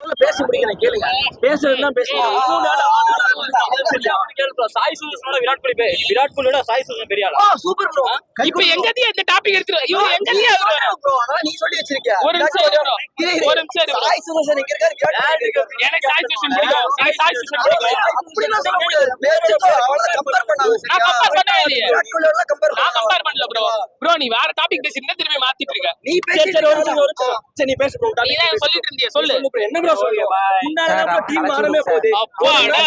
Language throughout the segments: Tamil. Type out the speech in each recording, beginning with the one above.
பேச முடியல கேளுங்க. பேசுறதுதான் பேசணும். சாய் சுதர்ஷனோட விராட் கோலி விராட் கோலியோட சாய் சுதர்ஷன் பெரிய ஆளா? Super bro. இப்போ எங்கதியா இந்த டாபிக் எடுத்து இவங்க எங்கதியா ப்ரோ அதான் நீ சொல்லி வச்சிருக்க. ஒரு நிமிஷம் சாய் சுதர்ஷன் எங்க இருக்காரு? எனக்கு சாய் சுதர்ஷன் பிடிக்கும். எனக்கு சாய் சுதர்ஷன் பிடிக்கும். அப்படிலாம் சொல்ல முடியாது. பேச்சு அவ்வளவு கம்பேர் பண்ணாத. நான் கம்பேர் பண்ணவே இல்லையே. விராட் கோலியோட கம்பேர் நான் கம்பேர் பண்ணல ப்ரோ. ப்ரோ நீ வேற டாபிக் பேசிட்டு திரும்பி மாத்திட்டு இருக்க. நீ பேசிட்டு சரி நீ பேசு ப்ரோ. நீ என்ன சொல்லிட்டு இருந்தியே சொல்லு. என்ன ப்ரோ சொல்றீங்க? முன்னாடி டீம் மாறவே போகுது. அப்பாடா.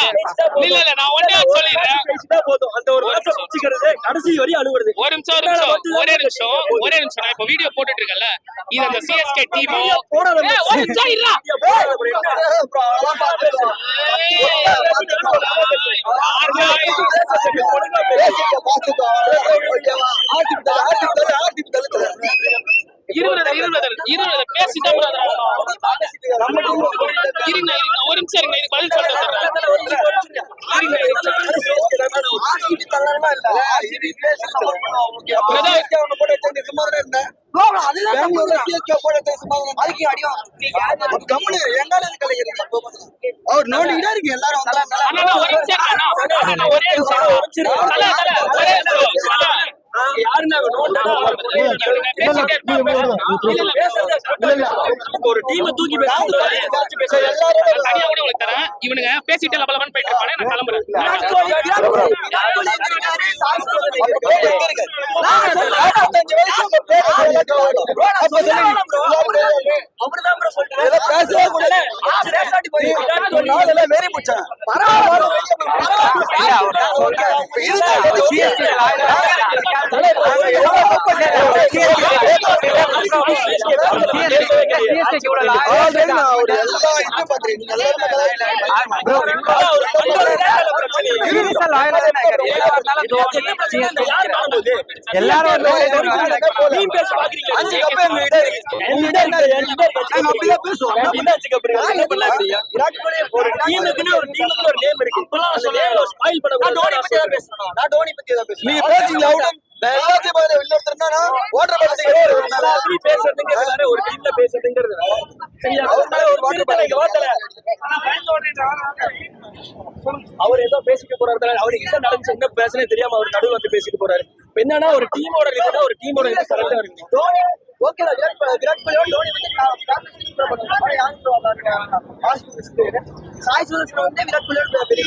இல்ல நான் ஒண்ணே சொல்லிறேன். போதும். அந்த ஒரு வார்த்தை வச்சிக்கிறது கடைசி வரை அழுவுறது. ஒரு நிமிஷம் ஒரே நிமிஷம் நான் இப்ப வீடியோ போட்டுட்டு இருக்கேன்ல. இது அந்த CSK டீம் ஒரு நிமிஷம் இருடா. இருபது பேசிட்டா இருங்க ஒரு நிமிஷம் இருங்க இதுக்கு பதில் சொல்றேன். அவர் நோண்டிக்கிட்டே இருக்கு எல்லாரும் ஒரு டீம் தூக்கி இவனுங்க பேசிட்டு லபலபன் போயிட்டு இருப்பானே. நான் கிளம்புறேன். அவர் ஏதோ பேசிட்டு போறாரு. அவருக்கு என்ன நடந்துச்சு என்ன பேசுனே தெரியாம அவர் நடுவில் வந்து பேசிட்டு போறாரு. என்னன்னா ஒரு டீமோட இதுனா ஒரு டீமோட இது கரெக்டா இருக்கு. ஓகே விராட் கோலியோட தோனி வந்து சாய் சுதர்ஷன் வந்து விராட் கோலியோட பெரிய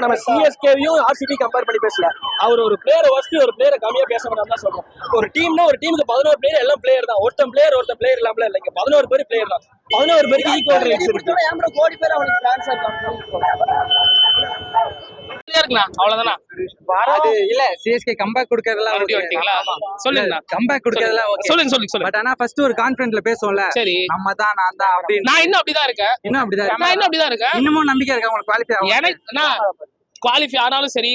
நம்ம CSKவையும் RCB கம்பேர் பண்ணி பேசல. அவர் ஒரு பிளேயரை வச்சு ஒரு பிளேயரை கம்மியா பேச வேண்டாம் தான் சொல்றோம். ஒரு டீம்னா ஒரு டீமுக்கு 11 பிளேயர் எல்லாம் பிளேயர் தான். ஒருத்தன் பிளேயர் இல்லாமல இல்ல. இங்க 11 பேர் பிளேயர் தான். 11 பேருக்கு ஈக்குவல் ரைட்ஸ் இருக்கு. கோடி பேர் அவனுக்கு ட்ரான்ஸ்ஃபர் இருக்கலாம் அவ்வளவுதானா? அது இல்ல CSK கம்பேக் கொடுக்கறதெல்லாம் சொல்லுங்க. கம்பேக் கொடுக்கறதெல்லாம் ஓகே. சொல்லுங்க. பட் ஆனா ஃபர்ஸ்ட் ஒரு கான்ஃபிடன்ட்ல பேசுவோம்ல. சரி நம்ம தான் நான் தான் அப்படி. நான் இன்னும் அப்படிதான் இருக்கேன். இன்னமும் நம்பிக்கை இருக்கா உங்களுக்கு குவாலிஃபை ஆகும்? எனக்கு நான் குவாலிஃபை ஆனாலும் சரி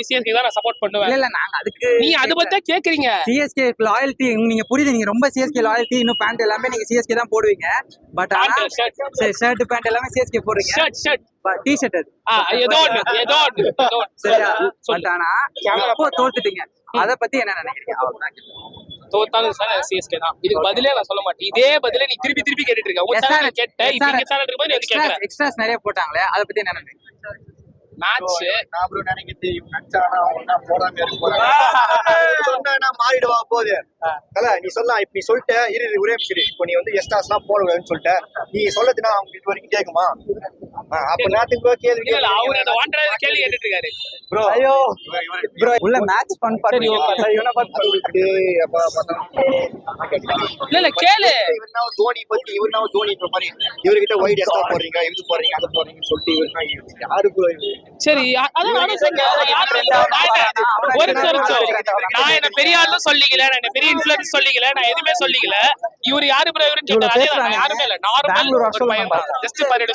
CSK தான் நான் சப்போர்ட் பண்ணுவேன். இல்ல நாங்க அதுக்கு நீ அது பத்தி கேக்குறீங்க. CSK லாயல்டி நீங்க புரியுது. நீங்க ரொம்ப CSK லாயல்டி. இன்னும் பேண்ட் எல்லாமே நீங்க CSK தான் போடுவீங்க. பட் ஆனா ஷர்ட் பேண்ட் எல்லாமே CSK போடுறீங்க. ஷர்ட் டி-ஷர்ட் ஏதோ சரியா? பட் ஆனா எப்போ தோத்துட்டீங்க அத பத்தி என்ன நினைக்கிறீங்க? அவ்வளவுதான். தோத்தாலும் CSK தான். இதுக்கு பதிலே நான் சொல்ல மாட்டேன். இதே பதிலே நீ திருப்பி கேட்டுட்டு இருக்க. உங்க சேனல்ல கேட்ட இந்த சேனல் இருக்கும்போது நீ கேக்குற. எக்ஸ்ட்ராஸ் நிறைய போட்டாங்களே அத பத்தி என்ன நினைக்கிறீங்க? மேட்ச் நான் ப்ரோ நினைக்கிட்டு நச்சானா ஒண்ணா போடாம இருப்பாங்க. சொன்னா மாறிடுவா போகுது. அல்ல நீ சொல்லலாம். இப்ப நீ சொல்லிட்ட ஒரே சரி. இப்போ நீ வந்து எக்ஸ்ட்ராஸ்லாம் போடக்கூடாதுன்னு சொல்லிட்ட. நீ சொல்லதுன்னா அவங்க இது வரைக்கும் கேட்குமா? அப்ப நேரத்துக்கு கேள்வி இல்ல அவரு அந்த வாண்டரா கேள்வி கேட்டுட்டு இருக்காரு ப்ரோ. ஐயோ ப்ரோ உள்ள மேட்ச் ஃபன் சரி பண்ணுங்க. இவன பார்த்து அப்பா பார்த்தா இல்ல கேளு. இவனா தோனி பத்தி இவனா தோனி இப்ப மாதிரி இவர்கிட்ட வைட் எக்ஸ்ட்ரா போடுறீங்க இது போடுறீங்க அது போடுறீங்கன்னு சொல்லிட்டு இவனா யாரு ப்ரோ இது? சரி அதான் நானும் சொன்னேன். ஒரு நான் என்ன பெரிய ஆளும் சொல்லிக்கல. நான் என்ன பெரிய இன்ஃப்ளூயன்ஸ் சொல்லிக்கல. நான் எதுவுமே சொல்லிக்கல. இவரு யாரு ப்ரோ இவருன்னு கேட்டாரு. யாருமே இல்ல. நார்மல் ஒரு பையன் தான். ஜஸ்ட் பையன்.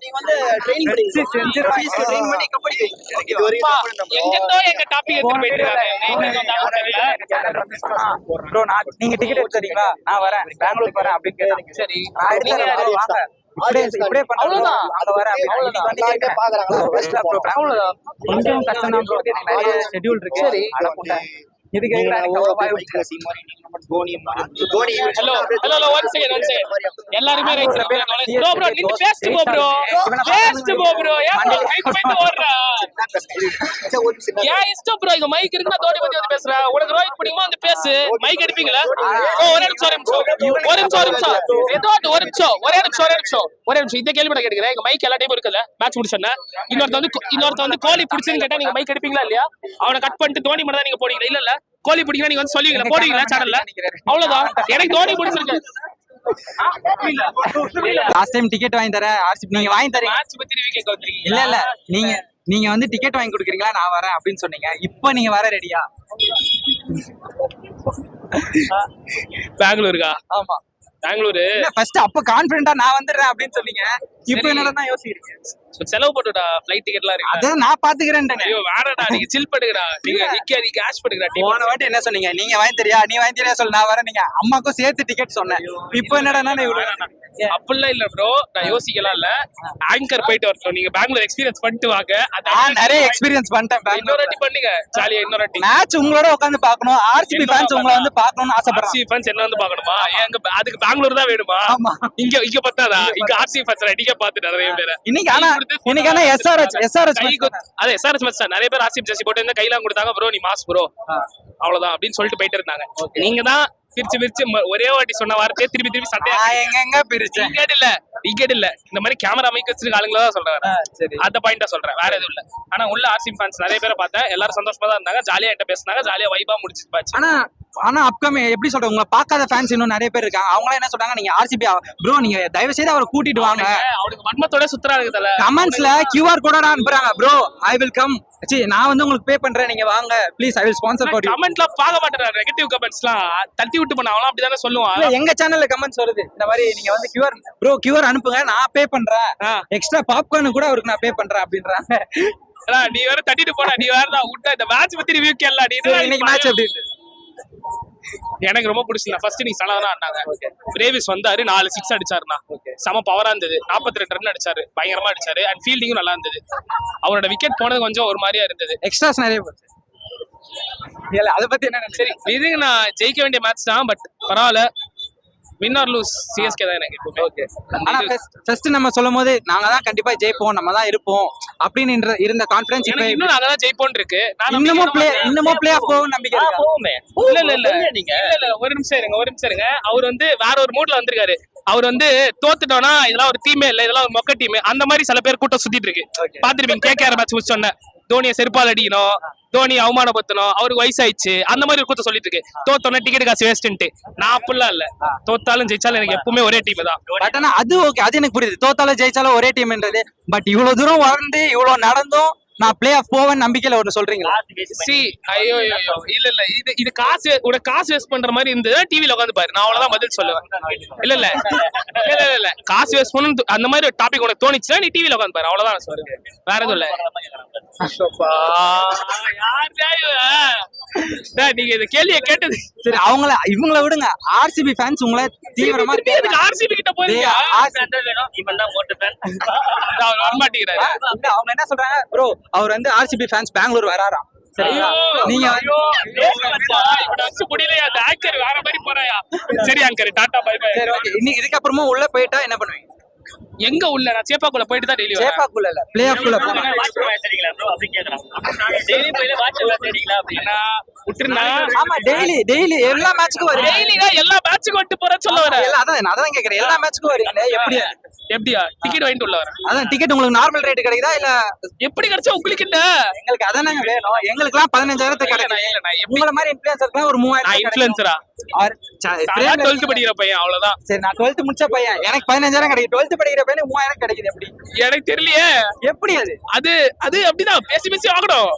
நீ வந்து ட்ரெயின் பண்ணி கபடி எங்கதோ எங்க டாபிக் எடுத்து போயிட்டு இருக்காரு. ப்ரோ நீங்க டிக்கெட் எடுத்துறீங்களா? நான் வரேன் பெங்களூர் வரேன் அப்படி கேக்குறீங்க. சரி நீங்க வாங்க. இப்படியே அவ்வளவுதான். அத வர பாக்குறாங்களா? அவ்வளவுதான். கொஞ்சம் கஷ்டம் தான் ப்ரோ. நிறைய ஷெட்யூல் இருக்கு. சரி அத இதுக்கு ஹலோ ஒன் செகண்ட் எல்லாருமே ரைட் ப்ரோ நீங்க பேஸ்ட் ப்ரோ ஏன் ப்ரோ மைக் போய் ஓடுறா ஏன் இஷ்டம் ப்ரோ இந்த மைக் இருக்குன்னா தோனி பத்தி வந்து பேசுறா உனக்கு ரோஹித் பிடிக்குமா வந்து பேசு மைக் எடுப்பீங்களா ஒரே நிமிஷம் இந்த கேள்வி கேட்கிறேன் எங்க மைக் எல்லா டைம் இருக்குல்ல மேட்ச் முடிச்சோன்னா இன்னொருத்த வந்து கோலி பிடிச்சுன்னு கேட்டா நீங்க மைக் எடுப்பீங்களா இல்லையா அவனை கட் பண்ணிட்டு தோனி மட்டும் தான் நீங்க போடுவீங்களா இல்ல கோலி பிடிக்கா நீங்க வந்து சொல்லுவீங்களா போடுவீங்களா சேனல்ல அவ்வளவுதான் எனக்கு தோனி பிடிச்சிருக்கு லாஸ்ட் டைம் டிக்கெட் வாங்கி தரேன் ஆர்சிபி நீங்க வாங்கி தரீங்க மேட்ச் பத்தி ரிவ்யூ கேட்க வந்திருக்கீங்க இல்ல நீங்க வந்து டிக்கெட் வாங்கி கொடுக்குறீங்களா நான் வரேன் அப்படின்னு சொன்னீங்க இப்போ நீங்க வர ரெடியா பெங்களூருக்கா ஆமா பெங்களூரு ஃபர்ஸ்ட் அப்ப கான்ஃபிடென்ட்டா நான் வந்துடுறேன் அப்படின்னு சொன்னீங்க இப்போ என்னதான் யோசிக்கிறீங்க செலவு போட்டுடா ஃளைட் டிக்கெட்லாம் இருக்கு அதான் நான் பாத்துக்கிறேன் ஐயோ வேறடா நீங்க சில் பண்ணுங்கடா நீங்க கேஷ் பண்ணுங்கடா போன வாட்டி என்ன சொன்னீங்க நீங்க வாங்கி தெரியா நீ வாங்கி தெரியா சொல்ல நான் வரேன் நீங்க அம்மாக்கும் சேர்த்து டிக்கெட் சொன்னேன் இப்போ என்னடா இவ்வளவு அப்படிலாம் இல்ல ப்ரோ நான் யோசிக்கலாம் இல்ல ஆங்கர் போயிட்டு வரணும் நீங்க பெங்களூர் எக்ஸ்பீரியன்ஸ் பண்ணிட்டு வாங்க நிறைய எக்ஸ்பீரியன்ஸ் பண்ணிட்டேன் இன்னொரு வாட்டி பண்ணுங்க ஜாலியா இன்னொரு வாட்டி மேட்ச் உங்களோட உட்கார்ந்து பார்க்கணும் ஆர்சிபி ஃபேன்ஸ் உங்களை வந்து பார்க்கணும்னு ஆசைப்படுறேன் ஆர்சிபி ஃபேன்ஸ் என்ன வந்து பார்க்கணுமா ஏங்க அதுக்கு பெங்களூர் தான் வேணுமா இங்க பத்தாதா இங்க ஆர்சிபி ஃபேன்ஸ் நீங்க பாத்துட்டு நிறைய பேர் இன்னைக்கு ஆனா எஸ்ஆர்எச் அதே எஸ்ஆர்எச் மேட்ச் நிறைய பேர் ஆர்சிபி ஜெர்சி போட்டு இந்த கையில கொடுத்தாங்க ப்ரோ நீ மாஸ் ப்ரோ அவ்வளவுதான் அப்படின்னு சொல்லிட்டு போயிட்டு இருந்தாங்க நீங்க தான் பிரிச்சு ஒரே வாட்டி சொன்ன வார்த்தையே திருப்பி சட்டையா எங்க பிரிச்சேன் டிக்கெட் இல்ல இந்த மாதிரி கேமரா மைக் வச்சிருக்க ஆளுங்கள தான் சொல்றேன் அந்த பாயிண்டா சொல்றேன் வேற எதுவும் இல்ல ஆனா உள்ள ஆர்சிபி ஃபேன்ஸ் நிறைய பேரை பார்த்தேன் எல்லாரும் சந்தோஷமா தான் இருந்தாங்க ஜாலியா என்கிட்ட பேசினாங்க ஜாலியா வைபா முடிச்சு பாச்சு ஆனா அப்கமிங் எப்படி சொல்றேன் உங்களை பார்க்காத ஃபேன்ஸ் இன்னும் நிறைய பேர் இருக்காங்க அவங்க என்ன சொல்றாங்க நீங்க ஆர்சிபி ப்ரோ நீங்க தயவு செய்து அவரை கூட்டிட்டு வாங்க அவனுக்கு வன்மத்தோட சுத்தரா இருக்குதல கமெண்ட்ஸ்ல QR கோட அனுப்புறாங்க ப்ரோ ஐ வில் கம் நான் வந்து உங்களுக்கு பே பண்றேன் நீங்க வாங்க please I will sponsor for you கமெண்ட்ல பார்க்க மாட்டேன் நெகட்டிவ் கமெண்ட்ஸ்லாம் தட்டி விட்டு பண்ண அவன் அப்படிதானே சொல்லுவான் எங்க சேனல்ல கமெண்ட்ஸ் வருது இந்த மாதிரி நீங்க வந்து QR அனுப்புங்க நான் பே பண்றேன் எக்ஸ்ட்ரா பாப்கார்ன் கூட அவருக்கு நான் பே பண்றேன் அப்படின்றாங்க நீ வேற தட்டிட்டு போடா நீ வேற தான் விட்டா இந்த மேட்ச் பத்தி ரிவ்யூ கேளடா நீ இன்னைக்கு மேட்ச் எப்படி எனக்கு ரொம்ப பிடிச்சது ஃபர்ஸ்ட் நீங்க சலவனா ஆனாங்க பிரேவிஸ் வந்தாரு 4 6 அடிச்சாருனா சம பவரா இருந்தது 42 ரன் அடிச்சாரு பயங்கரமா அடிச்சாரு அண்ட் ஃபீல்டிங்கும் நல்லா இருந்தது அவரோட விக்கெட் போனது கொஞ்சம் ஒரு மாதிரியா இருந்தது எக்ஸ்ட்ராஸ் நிறைய இல்ல அத பத்தி என்ன சரி இது நான் ஜெயிக்க வேண்டிய மேட்ச் தான் பட் பரவாயில்ல வின் ஆர் லூஸ் சிஎஸ்கே தான் எனக்கு எப்பவுமே ஓகே ஆனா ஃபர்ஸ்ட் நம்ம சொல்லும்போது நாங்க தான் கண்டிப்பா ஜெயிப்போம் நம்ம தான் இருப்போம் அப்படின்னு இருந்த கான்ஃபிடன்ஸ் இப்போ இன்னும் நாங்க தான் ஜெயிப்போம்னு இருக்கு இன்னமும் ப்ளே ஆஃப் போகும் நம்பிக்கை இருக்கா போவோமே இல்ல ஒரு நிமிஷம் இருங்க அவர் வந்து வேற ஒரு மூட்ல வந்திருக்காரு அவர் வந்து தோத்துட்டோம்னா இதெல்லாம் ஒரு டீமே இல்ல இதெல்லாம் ஒரு மொக்க டீம் அந்த மாதிரி சில பேர் கூட்டம் சுத்திட்டு இருக்கு பாத்துருப்பீங்க கேகேஆர் மேட்ச் முடிச்சோன்னே தோனியை செருப்பால் அடிக்கணும் தோனி அவமானப்படுத்தணும் அவருக்கு வயசாயிடுச்சு அந்த மாதிரி ஒரு கூட்டம் சொல்லிட்டு இருக்கு தோத்தோன்னா டிக்கெட் காசு வேஸ்ட்ன்ட்டு நான் அப்படிலாம் இல்ல தோத்தாலும் ஜெயிச்சாலும் எனக்கு எப்பவுமே ஒரே டீம் தான் பட் ஆனா அது ஓகே அது எனக்கு புரியுது தோத்தாலும் ஜெயிச்சாலும் ஒரே டீம்ன்றது பட் இவ்வளவு தூரம் வளர்ந்து இவ்வளவு நடந்தும் நான் பிளே ஆஃப் போவேன் நம்பிக்கையில ஒன்னு சொல்றீங்களா ஐயோ இல்ல இது காசு வேஸ்ட் பண்ற மாதிரி இருந்தது டிவில உட்காந்து பாரு நான் அவ்வளவுதான் பதில் சொல்லுவேன் இல்ல காசு வேஸ்ட் பண்ணு அந்த மாதிரி ஒரு டாபிக் உனக்கு தோணிச்சுன்னா நீ டிவில உட்காந்து பாரு அவ்வளவுதான் சொல்லுங்க வேற எதுவும் இல்ல நீங்க இந்த கேள்வியை கேட்டது சரி இவங்கள விடுங்க ஆர்சிபி ஃபேன்ஸ் உங்களை தீவிரமா ஆர்சிபி கிட்ட போறீங்க அவங்க என்ன சொல்றாங்க ப்ரோ அவர் வந்து ஆர்சிபி ஃபேன்ஸ் பெங்களூர் வராராம் சரியா நீங்க வேற மாதிரி போறாயா சரி அங்கர் டாடா பை பை சரி ஓகே இன்னைக்கு இதுக்கு அப்புறமா உள்ள போயிட்டா என்ன பண்ணுவீங்க எங்க உள்ள நான் சேப்பாக்குள்ள போயிட்டு தான் டெய்லி சேப்பாக்குள்ள இல்ல பிளே ஆஃப் குள்ள வாட்ச் மேட்ச் அடிக்கலாம் ப்ரோ அப்படி கேக்குறான் டெய்லி போய் வாட்ச் மேட்ச் அடிக்கலாம் அப்படினா விட்டுறனா ஆமா டெய்லி எல்லா மேட்ச்க்கும் வரீங்க டெய்லினா எல்லா மேட்ச்க்கும் வந்து போற சொல்ல வர இல்ல அதான் கேக்குறேன் எல்லா மேட்ச்க்கும் வரீங்க எப்படியா டிக்கெட் வாங்கிட்டு உள்ள வர அதான் டிக்கெட் உங்களுக்கு நார்மல் ரேட் கிடைக்குதா இல்ல எப்படி கிடைச்சா உங்களுக்கு என்ன எங்களுக்கு அதானங்க வேணும் எங்களுக்குலாம் 15000 கிடைக்கும் நான் உங்கள மாதிரி இன்ஃப்ளூயன்சருக்கு ஒரு 3000 நான் இன்ஃப்ளூயன்சரா 12th படிக்கிற பையன் அவ்வளவுதான் சரி நான் 12th முடிச்ச பையன் எனக்கு 15000 கிடைக்கும் 12th படிக்கிற பையன் 3000 கிடைக்குது எப்படி எனக்கு தெரியலையே எப்படி அது அப்படிதான் பேசி வாங்கணும்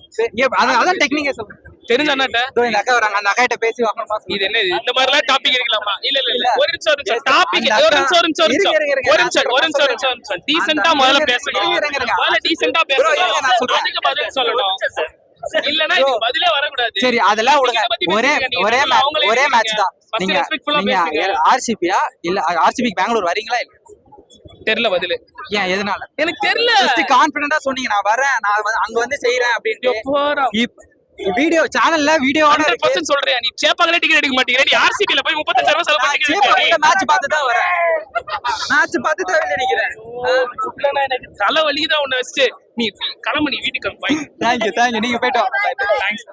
அதான் டெக்னிக்கே சொல்றேன் தெரிஞ்ச அண்ணாட்ட இந்த அக்கா வராங்க அந்த அக்காட்ட பேசி வாங்கணுமா இது என்ன இந்த மாதிரி எல்லாம் டாபிக் இருக்கலாமா இல்ல ஒரு நிமிஷம் டாபிக் ஒரு நிமிஷம் டீசென்ட்டா முதல்ல பேசணும் முதல்ல டீசென்ட்டா பேசணும் நான் சொல்றேன் பதில் சொல்லணும் இல்லனா இது பதிலே வர கூடாது சரி அதெல்லாம் விடுங்க ஒரே மேட்ச் தான் நீங்க ஆர்சிபியா இல்ல ஆர்சிபி பெங்களூர் வரீங்களா இல்ல தெரியல பதில் ஏன் எதனால எனக்கு தெரியல கான்ஃபிடென்ட்டா சொன்னீங்க நான் வரேன் நான் அங்க வந்து செய்யறேன் அப்படினு வீடியோ சேனல்ல வீடியோவோட 100% சொல்றியா நீ சேப்பாங்களே டிக்கெட் எடுக்க மாட்டீங்க நீ ஆர்சிபில போய் 35,000 செலவு பண்ணி டிக்கெட் எடுக்க மேட்ச் பார்த்து தான் வரேன் மேட்ச் பார்த்து தான் நினைக்கிறேன் எனக்கு தலை வலிக்குதான் உன்னை வச்சு நீ கிளம்பு நீ வீட்டுக்கு போய் தேங்க்யூ நீங்க போயிட்டோம் தேங்க்ஸ்